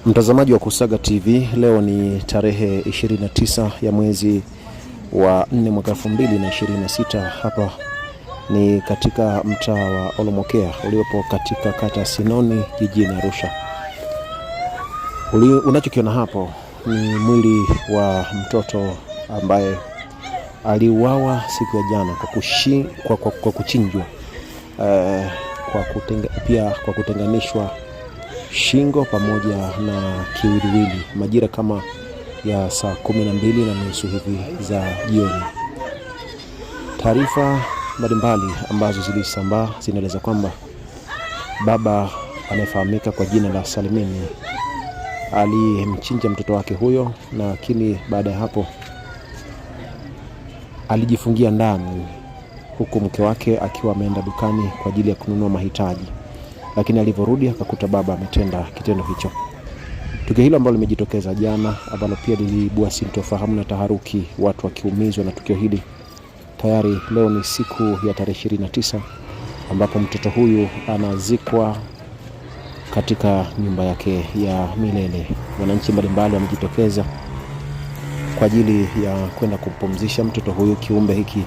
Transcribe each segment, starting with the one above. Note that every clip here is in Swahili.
Mtazamaji wa Kusaga TV, leo ni tarehe 29 ya mwezi wa 4 mwaka 2026. Hapa ni katika mtaa wa Olomokea uliopo katika kata Sinoni jijini Arusha. Unachokiona hapo ni mwili wa mtoto ambaye aliuawa siku ya jana kwa kuchinjwa, kwa kutenganishwa shingo pamoja na kiwiliwili majira kama ya saa 12:30 hivi za jioni. Taarifa mbalimbali ambazo zilisambaa zinaeleza kwamba baba anayefahamika kwa jina la Salimini alimchinja mtoto wake huyo, lakini baada ya hapo alijifungia ndani, huku mke wake akiwa ameenda dukani kwa ajili ya kununua mahitaji, lakini alivyorudi akakuta baba ametenda kitendo hicho. Tukio hilo ambalo limejitokeza jana, ambalo pia liliibua sintofahamu na taharuki, watu wakiumizwa na tukio hili. Tayari leo ni siku ya tarehe 29 ambapo mtoto huyu anazikwa katika nyumba yake ya milele. Wananchi mbalimbali wamejitokeza kwa ajili ya kwenda kumpumzisha mtoto huyu, kiumbe hiki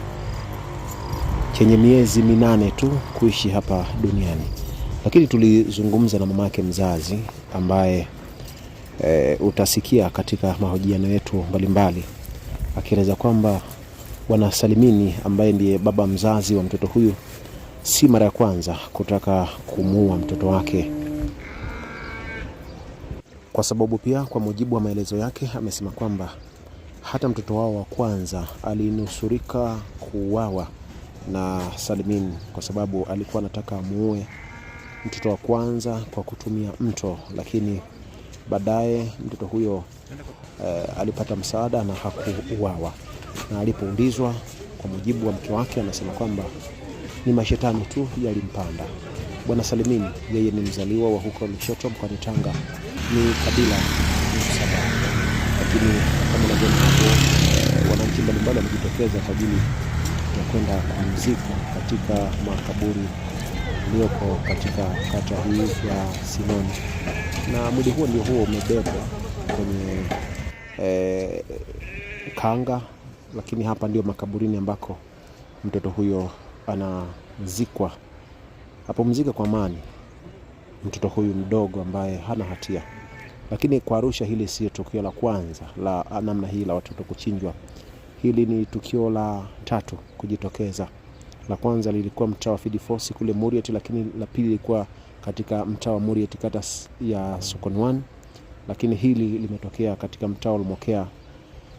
chenye miezi 8 tu kuishi hapa duniani. Lakini tulizungumza na mama yake mzazi ambaye utasikia katika mahojiano yetu mbalimbali, akieleza kwamba Bwana Salimini ambaye ndiye baba mzazi wa mtoto huyu si mara ya kwanza kutaka kumuua mtoto wake, kwa sababu pia kwa mujibu wa maelezo yake amesema kwamba hata mtoto wao wa kwanza alinusurika kuuawa na Salimini kwa sababu alikuwa anataka amuue mtoto wa kwanza kwa kutumia mto, lakini baadaye mtoto huyo alipata msaada na hakuuawa. Na alipoulizwa, kwa mujibu wa mke wake, anasema kwamba ni mashetani tu yalimpanda. Bwana Salimini yeye ni mzaliwa wa huko Lushoto mkoani Tanga, ni kabila Msaba. Lakini kama unavyoona, wananchi mbalimbali wamejitokeza kwa ajili ya kwenda kumzika katika makaburi iliyopo katika kata hii ya Sinoni, na mwili huo ndio huo umebebwa kwenye kanga. Lakini hapa ndio makaburini ambako mtoto huyo anazikwa. Apumzika kwa amani mtoto huyu mdogo ambaye hana hatia. Lakini kwa Arusha hili sio tukio la kwanza la namna hii la watoto kuchinjwa. Hili ni tukio la 3 kujitokeza. La kwanza lilikuwa mtaa wa Field Force kule Muriet, lakini la pili lilikuwa katika mtaa wa Muriet kata ya Sokoni 1, lakini hili limetokea katika mtaa wa Olomokea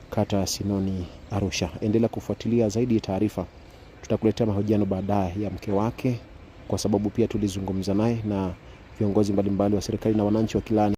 kata ya Sinoni Arusha. Endelea kufuatilia zaidi taarifa. Tutakuletea mahojiano baadaye ya mke wake, kwa sababu pia tulizungumza naye na viongozi mbalimbali wa serikali na wananchi wa Kilani.